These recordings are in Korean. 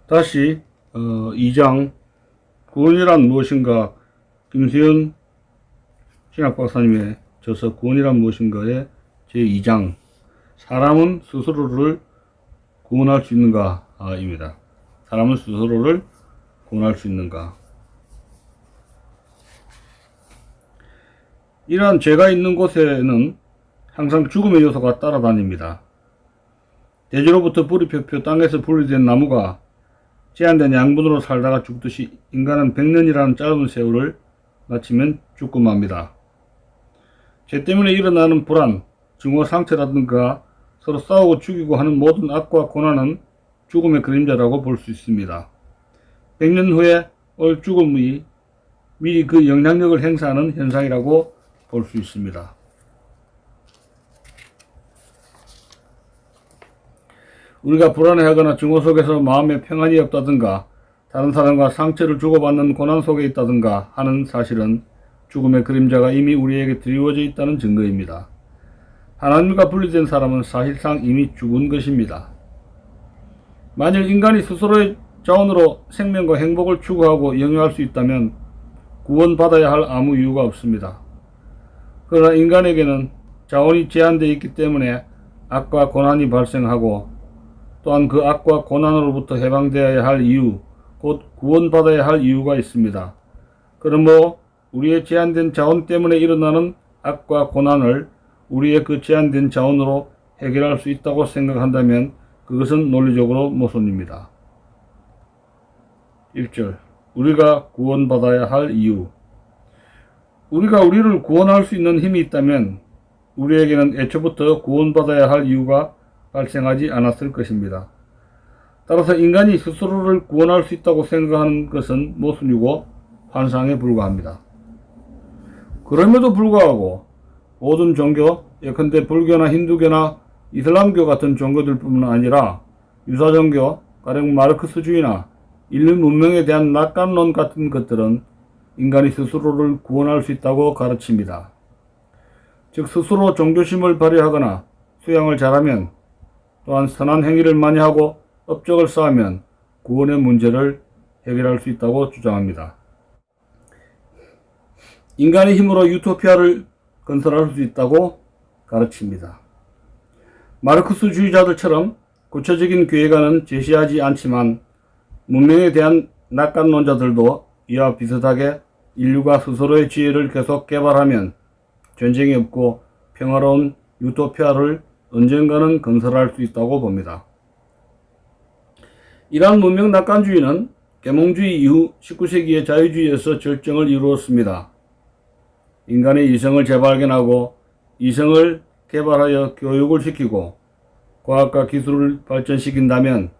다시 2장 구원이란 무엇인가, 김수현 신학박사님의 저서 구원이란 무엇인가의 제2장 사람은 스스로를 구원할 수 있는가 입니다. 사람은 스스로를 구원할 수 있는가. 이러한 죄가 있는 곳에는 항상 죽음의 요소가 따라다닙니다. 대지로부터 뿌리 펴펴 땅에서 분리된 나무가 제한된 양분으로 살다가 죽듯이 인간은 100년이라는 짧은 세월을 마치면 죽고 맙니다. 죄 때문에 일어나는 불안, 증오, 상처라든가 서로 싸우고 죽이고 하는 모든 악과 고난은 죽음의 그림자라고 볼 수 있습니다. 100년 후에 올 죽음이 미리 그 영향력을 행사하는 현상이라고 볼 수 있습니다. 우리가 불안해하거나 증오 속에서 마음에 평안이 없다든가 다른 사람과 상처를 주고받는 고난 속에 있다든가 하는 사실은 죽음의 그림자가 이미 우리에게 드리워져 있다는 증거입니다. 하나님과 분리된 사람은 사실상 이미 죽은 것입니다. 만일 인간이 스스로의 자원으로 생명과 행복을 추구하고 영위할 수 있다면 구원받아야 할 아무 이유가 없습니다. 그러나 인간에게는 자원이 제한되어 있기 때문에 악과 고난이 발생하고 또한 그 악과 고난으로부터 해방되어야 할 이유, 곧 구원받아야 할 이유가 있습니다. 그러므로 우리의 제한된 자원 때문에 일어나는 악과 고난을 우리의 그 제한된 자원으로 해결할 수 있다고 생각한다면 그것은 논리적으로 모순입니다. 1절 우리가 구원받아야 할 이유. 우리가 우리를 구원할 수 있는 힘이 있다면 우리에게는 애초부터 구원받아야 할 이유가 발생하지 않았을 것입니다. 따라서 인간이 스스로를 구원할 수 있다고 생각하는 것은 모순이고 환상에 불과합니다. 그럼에도 불구하고 모든 종교, 예컨대 불교나 힌두교나 이슬람교 같은 종교들뿐만 아니라 유사종교, 가령 마르크스주의나 인류 문명에 대한 낙관론 같은 것들은 인간이 스스로를 구원할 수 있다고 가르칩니다. 즉 스스로 종교심을 발휘하거나 수양을 잘하면 또한 선한 행위를 많이 하고 업적을 쌓으면 구원의 문제를 해결할 수 있다고 주장합니다. 인간의 힘으로 유토피아를 건설할 수 있다고 가르칩니다. 마르크스주의자들처럼 구체적인 계획안은 제시하지 않지만 문명에 대한 낙관론자들도 이와 비슷하게 인류가 스스로의 지혜를 계속 개발하면 전쟁이 없고 평화로운 유토피아를 언젠가는 건설할 수 있다고 봅니다. 이러한 문명 낙관주의는 계몽주의 이후 19세기의 자유주의에서 절정을 이루었습니다. 인간의 이성을 재발견하고 이성을 개발하여 교육을 시키고 과학과 기술을 발전시킨다면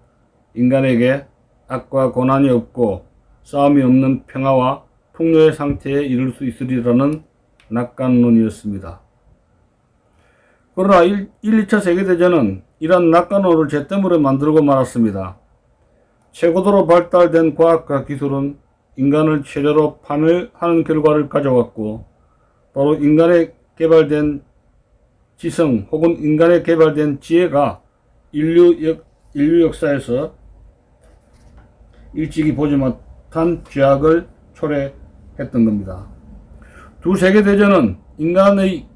인간에게 악과 고난이 없고 싸움이 없는 평화와 풍요의 상태에 이를 수 있으리라는 낙관론이었습니다. 그러나 1, 2차 세계대전은 이러한 낙관론을 잿더미로 만들고 말았습니다. 최고도로 발달된 과학과 기술은 인간을 최저로 파멸하는 결과를 가져왔고 바로 인간의 개발된 지성 혹은 인간의 개발된 지혜가 인류 역사에서 일찍이 보지 못한 죄악을 초래했던 겁니다. 두 세계대전은 인간의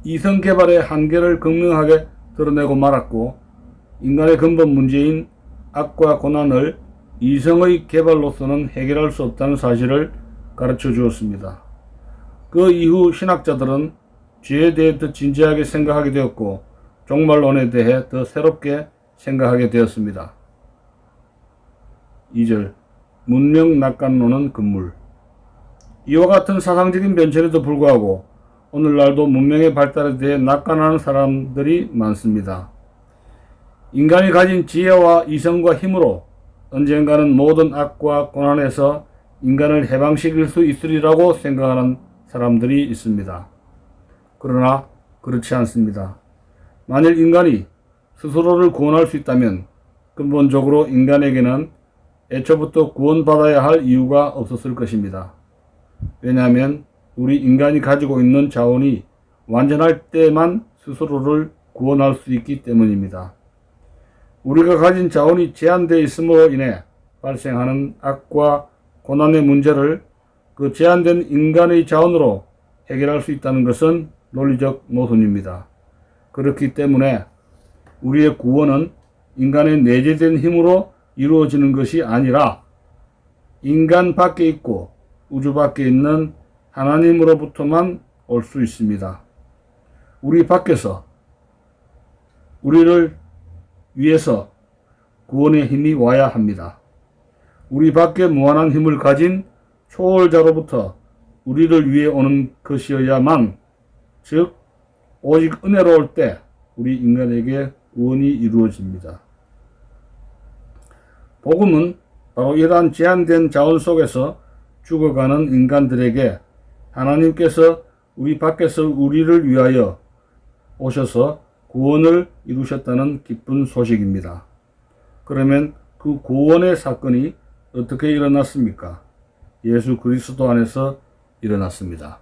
이성 개발의 한계를 극명하게 드러내고 말았고 인간의 근본 문제인 악과 고난을 이성의 개발로서는 해결할 수 없다는 사실을 가르쳐 주었습니다. 그 이후 신학자들은 죄에 대해 더 진지하게 생각하게 되었고 종말론에 대해 더 새롭게 생각하게 되었습니다. 2절 문명 낙관론은 금물. 이와 같은 사상적인 변천에도 불구하고 오늘날도 문명의 발달에 대해 낙관하는 사람들이 많습니다. 인간이 가진 지혜와 이성과 힘으로 언젠가는 모든 악과 고난에서 인간을 해방시킬 수 있으리라고 생각하는 사람들이 있습니다. 그러나 그렇지 않습니다. 만일 인간이 스스로를 구원할 수 있다면 근본적으로 인간에게는 애초부터 구원받아야 할 이유가 없었을 것입니다. 왜냐하면 우리 인간이 가지고 있는 자원이 완전할 때만 스스로를 구원할 수 있기 때문입니다. 우리가 가진 자원이 제한되어 있음으로 인해 발생하는 악과 고난의 문제를 그 제한된 인간의 자원으로 해결할 수 있다는 것은 논리적 모순입니다. 그렇기 때문에 우리의 구원은 인간의 내재된 힘으로 이루어지는 것이 아니라 인간 밖에 있고 우주 밖에 있는 하나님으로부터만 올 수 있습니다. 우리 밖에서 우리를 위해서 구원의 힘이 와야 합니다. 우리 밖에 무한한 힘을 가진 초월자로부터 우리를 위해 오는 것이어야만, 즉 오직 은혜로 올 때 우리 인간에게 구원이 이루어집니다. 복음은 바로 이러한 제한된 자원 속에서 죽어가는 인간들에게 하나님께서 우리 밖에서 우리를 위하여 오셔서 구원을 이루셨다는 기쁜 소식입니다. 그러면 그 구원의 사건이 어떻게 일어났습니까? 예수 그리스도 안에서 일어났습니다.